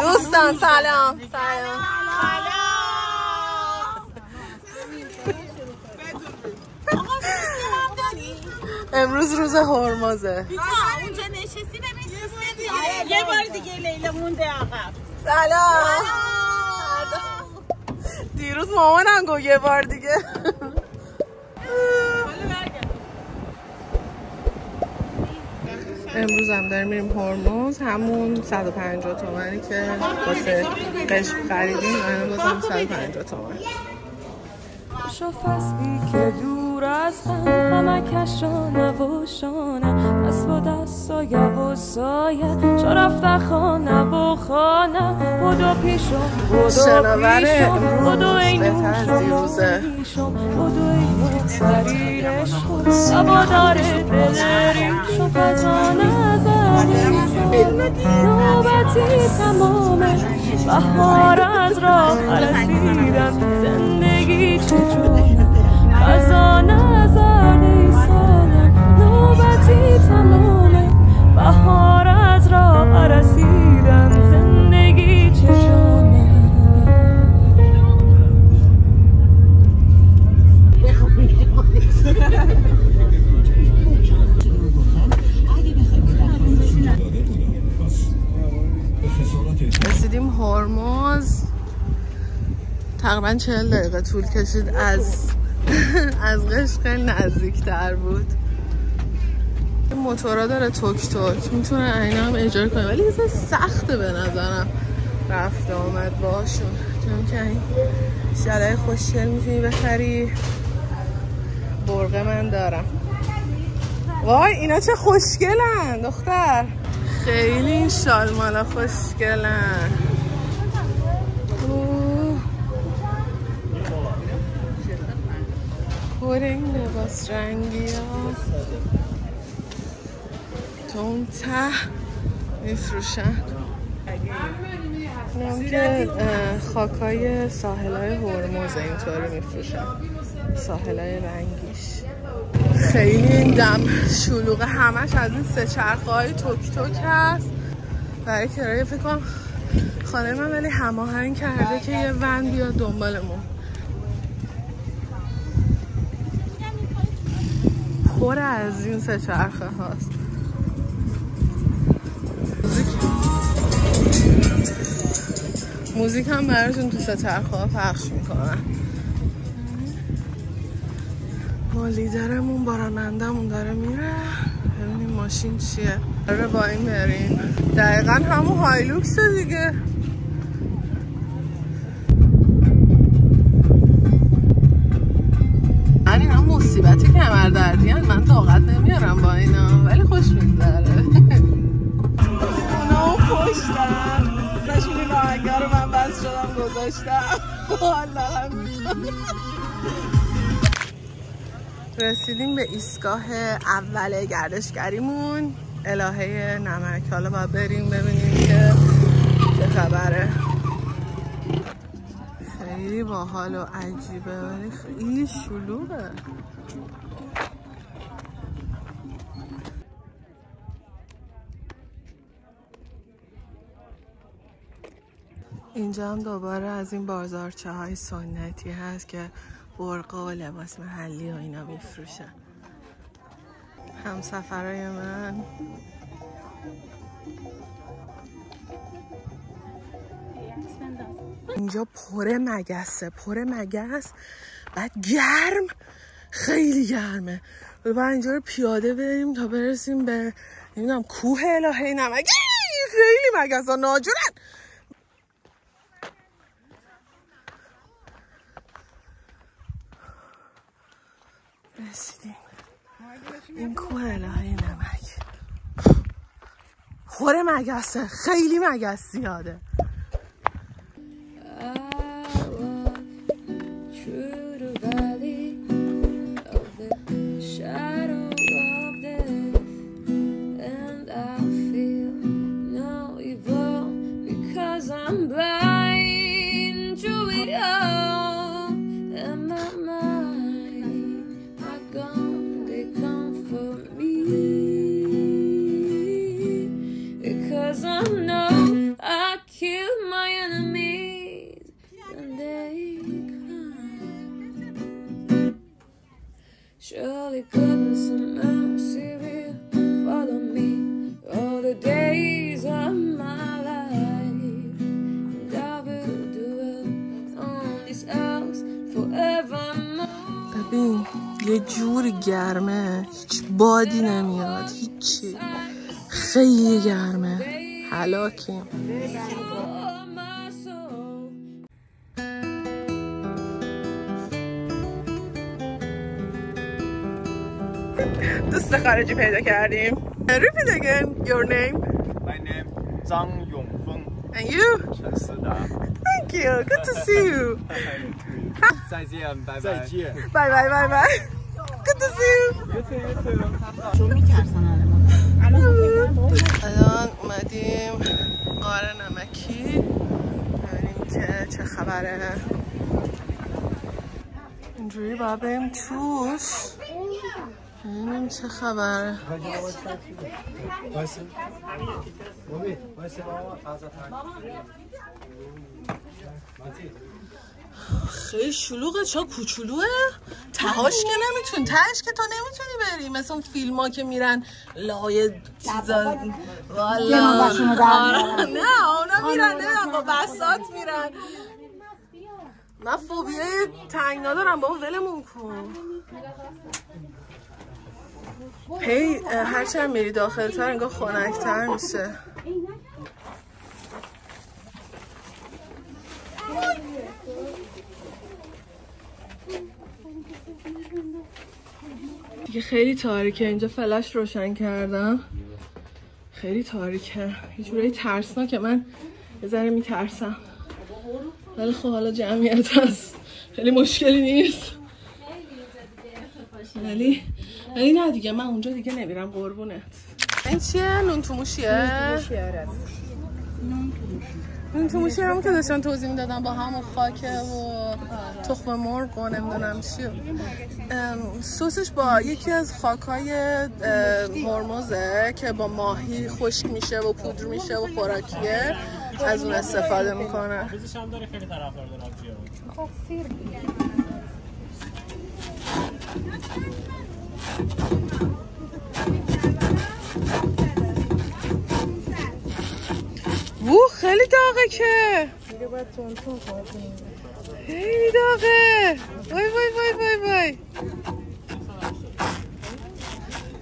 دوستان سلام. امروز روز هرمزه. اونجا نشستی ببین یه بار دیگه لیلا مونده عقب. سلام. دیروز مامانم گفت یه بار دیگه. امروز هم داریم میریم هرمز، همون 150 تومانی که واسه قشم خریدیم. الان بازم 150 تومن. شو فصلی که دور از هم همکش را نوشانه دست با دستای و سایه شو رفته خانه و خانه بودو پیشم بودو اینوشم بودو اینو سریرشم سبا داره دلریشم پزانه زریشم نوبتی تمامه بهار از راه رسیدم زندگی چجونه خزانه زرده سالم نوبتی تمامه بهار از راه رسیدم زندگی چجونه رسیدیم هرمز. تقریبا 40 دقیقه طول کشید. از قشم خیلی نزدیکتر بود. موتورا داره توک توک، میتونه اینا هم اجاره کنه ولی یه سخته به نظرم رفته آمد باشون. چون که این شلای خوشگل میتونی بخری. برقه من دارم. وای اینا چه خوشگلن دختر. خیلی این شال مالا خوشگلن. پر این لباس رنگی ها تو اون ته میفروشن. اینم که خاکای ساحلای هرمز اینطوری میفروشن، ساحلای رنگیش. خیلی این دم شلوغه، همش از این سه چرخه های توک توک هست. برای کرایه فکر کنم خانه من ولی هماهنگ کرده که یه ون بیاد دنبالمون. پر از این سه چرخه هاست. موزیک هم براتون تو سه چرخه ها پخش میکنن. ما لیدرمون با رانندمون داره میره. ببینیم ماشین چیه. داره با این بریم. دقیقا همون هایلوکس دیگه. اینا مصیبتی کمردردی هن. من طاقت نمیارم با اینا ولی خوش میگذره. اونا پشتن داشون این آهنگا رو من بس شدم گذاشتم. رسیدیم به ایستگاه اول گردشگریمون، الهه نمک. حالا باید بریم ببینیم که چه خبره. خیلی باحال و عجیبه ولی خیلی شلوغه. اینجا هم دوباره از این بازارچه های سنتی هست که برقه و لباس محلی و اینا میفروشن. همسفرای من اینجا پر مگسه، پر مگس، بعد گرم، خیلی گرمه. باید اینجا رو پیاده بریم تا برسیم به نمیدونم کوه الهه نمک. خیلی مگس ها ناجورن. رسیدیم این کوه الهه نمک. پر مگسه، خیلی مگس زیاده. Because I know of my life, and I will do it on this house forevermore. ببین یه جوری گرمه، هیچ بادی نمیاد، هیچی، خیلی گرمه، هلاکیم. دوست خارجی پیدا کردیم. Repeat again your name. My name Zhang Yongfeng. And you? Thank you. Good to see you. 再见，拜拜。再见。Bye bye bye bye. Good to see you. الان اومدیم غار نمکی ببینیم که چه خبره. اینجوری باید بریم توش ببینیم چه خبره. خیلی شلوغه. چه کوچولوه، تهاش که نمیتونی، تهش که تو نمیتونی بری مثل اون فیلم ها که میرن لای چیزا. والا نه اونا میرن نه با بساط میرن. من فوبیه تنگنا دارم بابا، ولمون کن. هی هرچند میری داخلتر انگاه خنک‌تر میشه. دیگه خیلی تاریکه اینجا، فلش روشن کردم، خیلی تاریکه، یه جوری ترسناکه. من یه ذره میترسم ولی خب حالا جمعیت هست، خیلی مشکلی نیست. ولی نه دیگه من اونجا دیگه نمیرم قربونت. این چیه؟ نون توموشیه؟ نون توموشی هم که داشتن توضیح میدادن با همون خاکه و تخم مرغ و نمیدونم چیه. سسش با یکی از خاکای هرمزه که با ماهی خشک میشه و پودر میشه و خوراکیه، از اون استفاده میکنه. خیلی داغه که خیلی داغه. وای وای وای وای وای.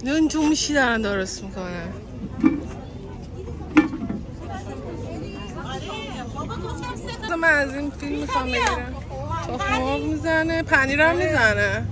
نون توموشی دارن درست میکنن. من از این فیلم میخوام بگیرم. تخم مرغ میزنه، پنیر هم میزنه.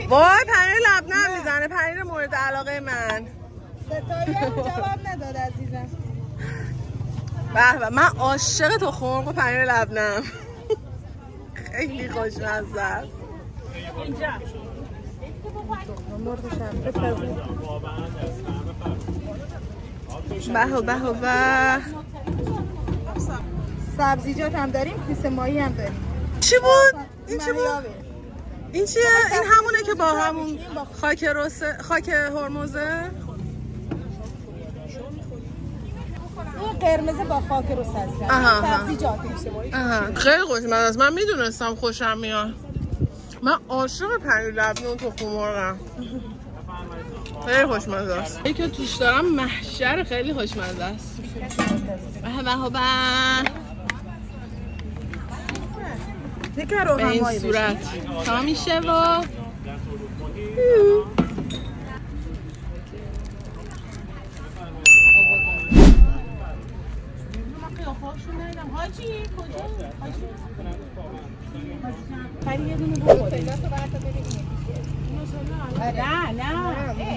وای پنیر لبنه میزنه، پنیر مورد علاقه من. ستایی هم جواب نداد عزیزم. به من عاشق تخم مرغ و پنیر لبنم. خیلی خوشمزه است. به سبزیجات هم داریم، پیس ماهی هم داریم. چی بود؟ این چی بود؟ این چیه؟ این همونه که با همون خاک هرمزه؟ این قرمز با خاک رس هستن. سبزیجات اشتباهی. خیلی خوشمزه است. من میدونستم خوشم میاد. من عاشق پنیر لبنی و تخم مرغم. خیلی خوشمزه است. این که توش دارم محشر، خیلی خوشمزه است. به این صورت تا میشه و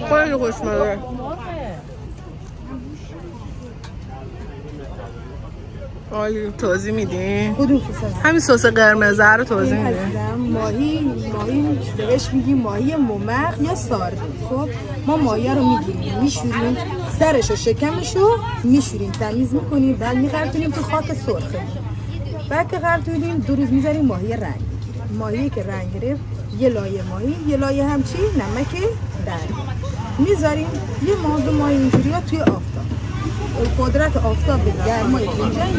خیلی خوشمزه. آلی توضیح میدین؟ همین سس قرمز رو توضیح میدین؟ ماهی بهش میگیم ماهی ممغ یا سارده. خب ما ماهی رو میگیریم، میشوریم سرش و شکمش رو میشوریم، تمیز میکنیم، بعد میغرتونیم تو خاک سرخه. بعد که غرتونیم 2 روز میذاریم ماهی رنگ بگیره. ماهی که رنگ گرفت یه لایه ماهی، یه لایه هم چی؟ نمک در میذاریم. یه ماه 2 ماه اینجوری توی آفتاب. قدرت آفتاب به گرمای اینجای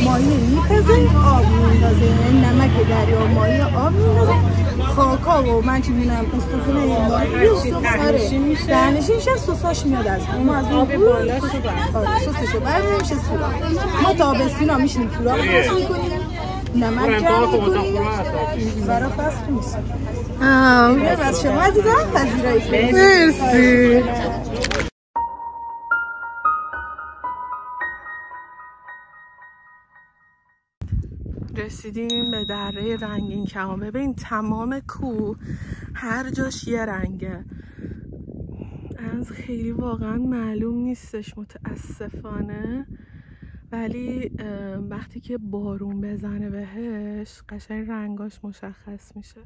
ماهی میپزه، آب میندازه، نمک دریا ماهی آب میندازه، خاکا و من چی میدونم استخونه درنشین میشه سساش میاد از ما از اون بالا سسشو برمی‌داریم میشه سوراخ. ما تابستونا میشینیم سوراخ درست میکنیم نمک جمع میکنیم برای فصل نیست. از شما عزیزم پذیرایی کنید. مرسی. رسیدیم به دره رنگین کمان. ببین تمام کوه هر جاش یه رنگه. از خیلی واقعا معلوم نیستش متاسفانه، ولی وقتی که بارون بزنه بهش قشنگ رنگاش مشخص میشه.